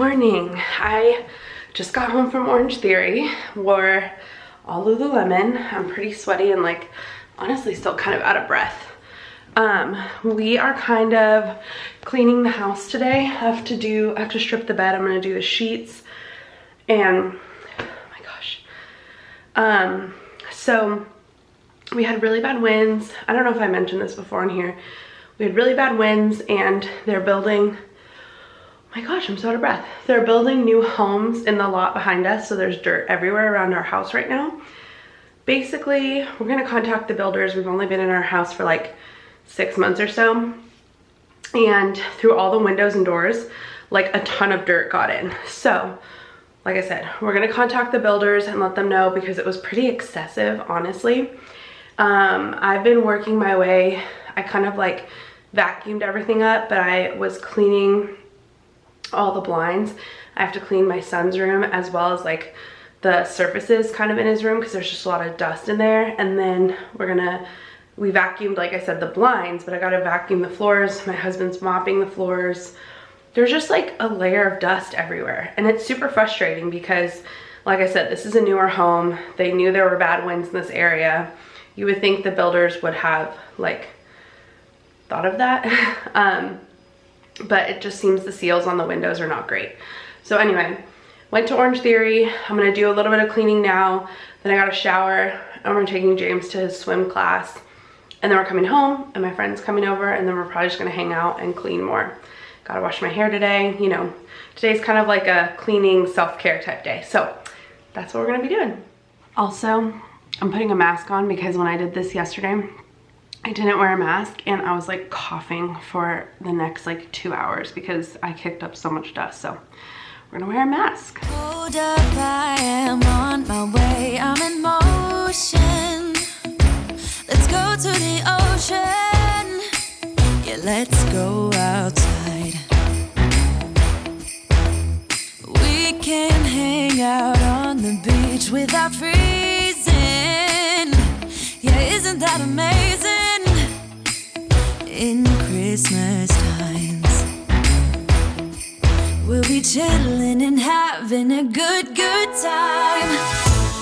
morning. I just got home from Orange Theory, wore all Lululemon. I'm pretty sweaty and like honestly still kind of out of breath. We are kind of cleaning the house today. I have to strip the bed. I'm gonna do the sheets and oh my gosh. So we had really bad winds. I don't know if I mentioned this before in here. We had really bad winds and they're building, oh my gosh, I'm so out of breath. They're building new homes in the lot behind us, so there's dirt everywhere around our house right now. Basically, we're gonna contact the builders. We've only been in our house for like 6 months or so, and through all the windows and doors, like a ton of dirt got in. So, like I said, we're gonna contact the builders and let them know because it was pretty excessive, honestly. I've been working my way. I kind of like vacuumed everything up, but I was cleaning all the blinds. I have to clean my son's room as well as like the surfaces kind of in his room because there's just a lot of dust in there. And then we vacuumed, like I said, the blinds, but I gotta vacuum the floors. My husband's mopping the floors. There's just like a layer of dust everywhere. And it's super frustrating because, like I said, this is a newer home. They knew there were bad winds in this area. You would think the builders would have like thought of that. But it just seems the seals on the windows are not great. So anyway, went to Orange Theory. I'm gonna do a little bit of cleaning now. Then I got a shower and we're taking James to his swim class. And then we're coming home and my friend's coming over and then we're probably just gonna hang out and clean more. Gotta wash my hair today. You know, today's kind of like a cleaning self-care type day. So that's what we're gonna be doing. Also, I'm putting a mask on because when I did this yesterday, I didn't wear a mask and I was like coughing for the next like 2 hours because I kicked up so much dust. So we're gonna wear a mask. Hold up, I am on my way, I'm in motion. Let's go to the ocean. Yeah, let's go outside. We can hang out on the beach without freezing. Yeah, isn't that amazing? In Christmas times, we'll be chilling and having a good time.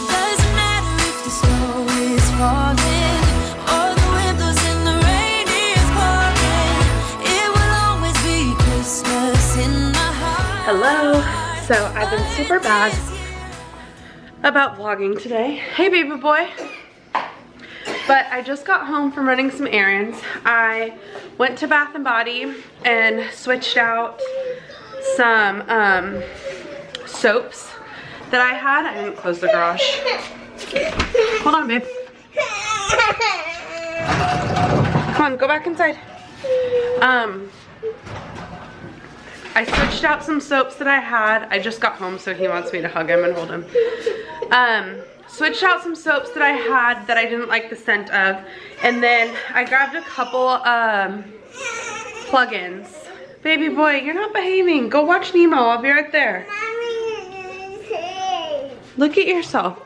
Doesn't matter if the snow is falling or the wind blows and the rain is pouring. It will always be Christmas in my heart. Hello. So I've been super bad about vlogging today. Hey baby boy. But I just got home from running some errands. I went to Bath & Body and switched out some soaps that I had. I didn't close the garage. Hold on, babe. Come on, go back inside. I switched out some soaps that I had. I just got home, so he wants me to hug him and hold him. Switched out some soaps that I had that I didn't like the scent of. And then I grabbed a couple plug-ins. Baby boy, you're not behaving. Go watch Nemo. I'll be right there. Look at yourself.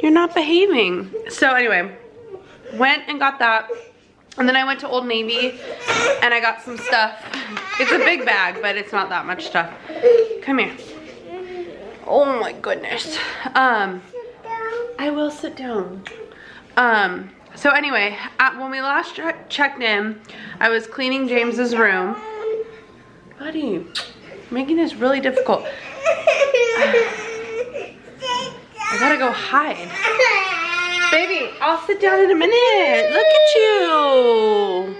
You're not behaving. So anyway, went and got that. And then I went to Old Navy and I got some stuff. It's a big bag, but it's not that much stuff. Come here. Oh my goodness. I will sit down. So anyway, when we last checked in, I was cleaning James's room. Buddy, making this really difficult. I gotta go hide. Baby, I'll sit down in a minute. Look at you.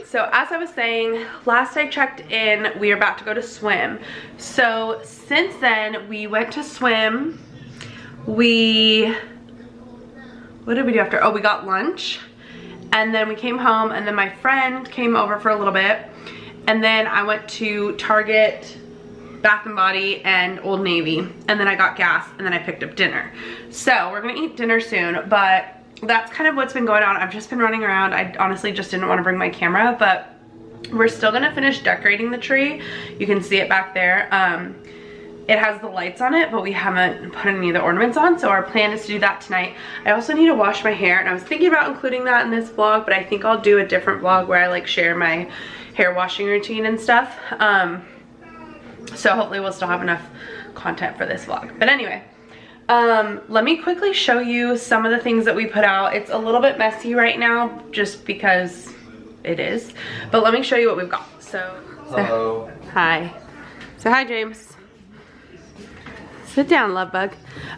So as I was saying, last I checked in, we are about to go to swim. So since then, we went to swim. What did we do after? Oh, we got lunch. And then we came home and then my friend came over for a little bit. And then I went to Target, Bath & Body, and Old Navy. And then I got gas and then I picked up dinner. So we're gonna eat dinner soon, but that's kind of what's been going on. I've just been running around. I honestly just didn't want to bring my camera, but we're still gonna finish decorating the tree. You can see it back there. It has the lights on it, but we haven't put any of the ornaments on, so our plan is to do that tonight. I also need to wash my hair, and I was thinking about including that in this vlog, but I think I'll do a different vlog where I like share my hair washing routine and stuff. So hopefully we'll still have enough content for this vlog. But anyway, let me quickly show you some of the things that we put out. It's a little bit messy right now just because it is, but let me show you what we've got. So hello. Hi. So hi, James. Sit down, love bug.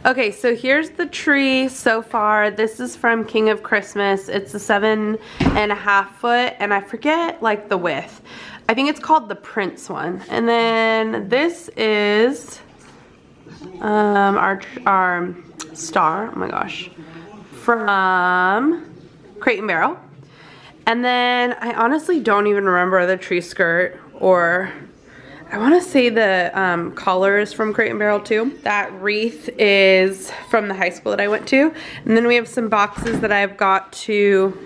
Okay, so here's the tree so far. This is from King of Christmas. It's a 7.5 foot, and I forget like the width. I think it's called the Prince one. And then this is our star. Oh my gosh, from Crate and Barrel. And then I honestly don't even remember the tree skirt, or I want to say the collars from Crate and Barrel too. That wreath is from the high school that I went to. And then we have some boxes that I've got to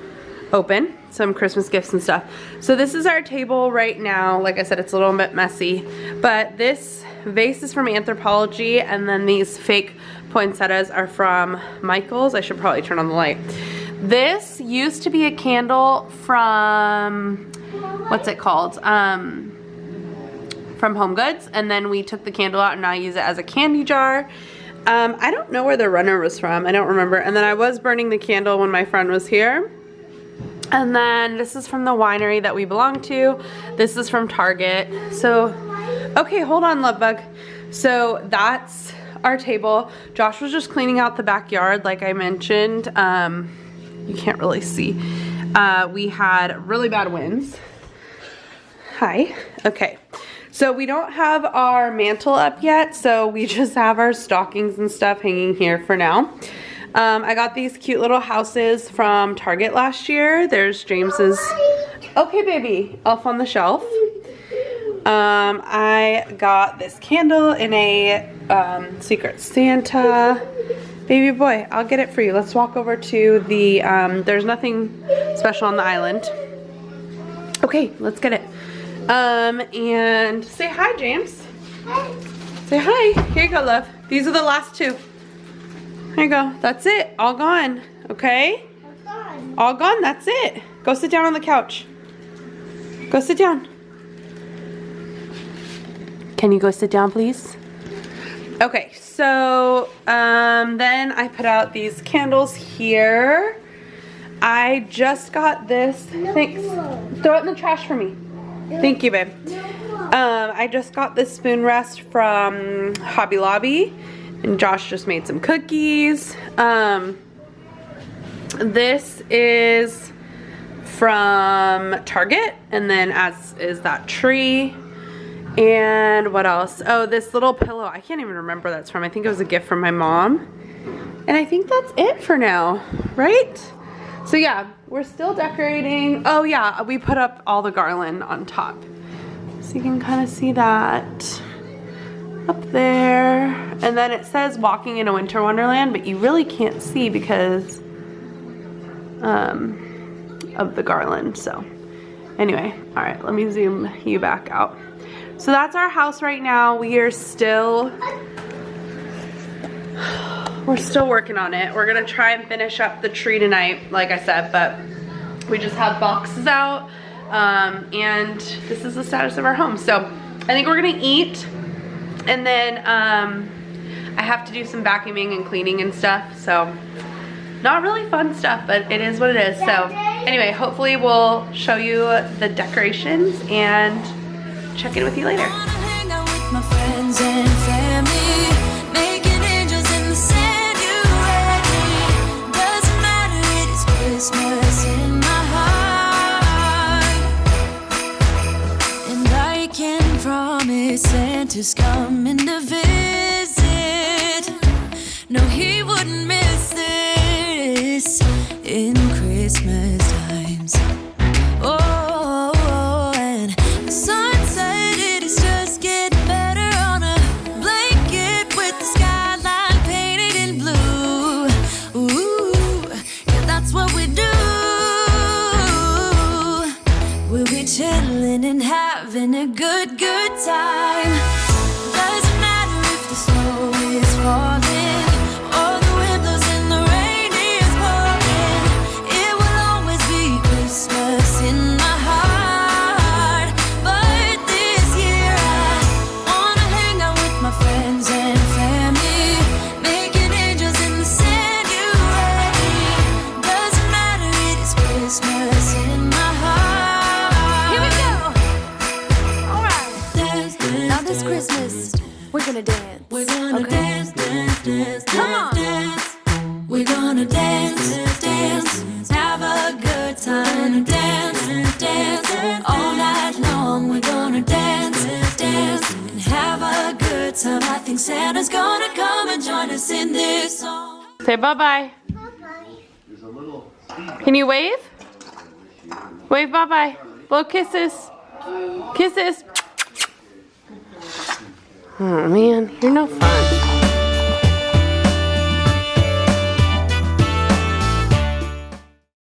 open, some Christmas gifts and stuff. So this is our table right now. Like I said, it's a little bit messy, but this vase is from Anthropologie, and then these fake poinsettias are from Michael's. I should probably turn on the light. This used to be a candle from, what's it called? From Home Goods, and then we took the candle out and now I use it as a candy jar. I don't know where the runner was from. I don't remember. And then I was burning the candle when my friend was here. And then this is from the winery that we belong to. This is from Target. So, okay, hold on, love bug. So that's our table. Josh was just cleaning out the backyard, like I mentioned. You can't really see. We had really bad winds. Hi. Okay. So we don't have our mantle up yet, so we just have our stockings and stuff hanging here for now. I got these cute little houses from Target last year. There's James's. Okay, baby. Elf on the Shelf. I got this candle in a Secret Santa. Baby boy, I'll get it for you. Let's walk over to the, there's nothing special on the island. Okay, let's get it. And say hi, James. Hi. Say hi. Here you go, love. These are the last two. Here you go. That's it. All gone. Okay? Gone. All gone. That's it. Go sit down on the couch. Go sit down. Can you go sit down, please? Okay, so then I put out these candles here. I just got this. Thanks. Throw it in the trash for me. Thank you, babe. I just got this spoon rest from Hobby Lobby, and Josh just made some cookies. This is from Target, and then as is that tree. And what else? Oh, this little pillow. I can't even remember what that's from. I think it was a gift from my mom. And I think that's it for now, right? So yeah, we're still decorating. Oh yeah, we put up all the garland on top. So you can kind of see that up there. And then it says walking in a winter wonderland, but you really can't see because of the garland. So anyway, all right, let me zoom you back out. So that's our house right now. We're still working on it. We're gonna try and finish up the tree tonight, like I said, but we just have boxes out, and this is the status of our home. So I think we're gonna eat, and then I have to do some vacuuming and cleaning and stuff, so not really fun stuff, but it is what it is. So anyway, hopefully we'll show you the decorations and check in with you later. Christmas in my heart, and I can promise Santa's coming to visit. No, he wouldn't miss this in Christmas times. Oh, and the sun said it is just getting better on a blanket with the skyline painted in blue. Ooh, yeah, that's what we do. We'll be chilling and having a good time. Doesn't matter if the snow is falling or the wind blows and the rain is pouring. It will always be Christmas in my heart. But this year I wanna We're gonna dance, dance, have a good time. Dance, dance, all night long. We're gonna dance, dance, and have a good time. I think Santa's gonna come and join us in this song. Say bye-bye. Can you wave? Wave bye-bye. Blow kisses. Kisses. Oh man, you're no fun.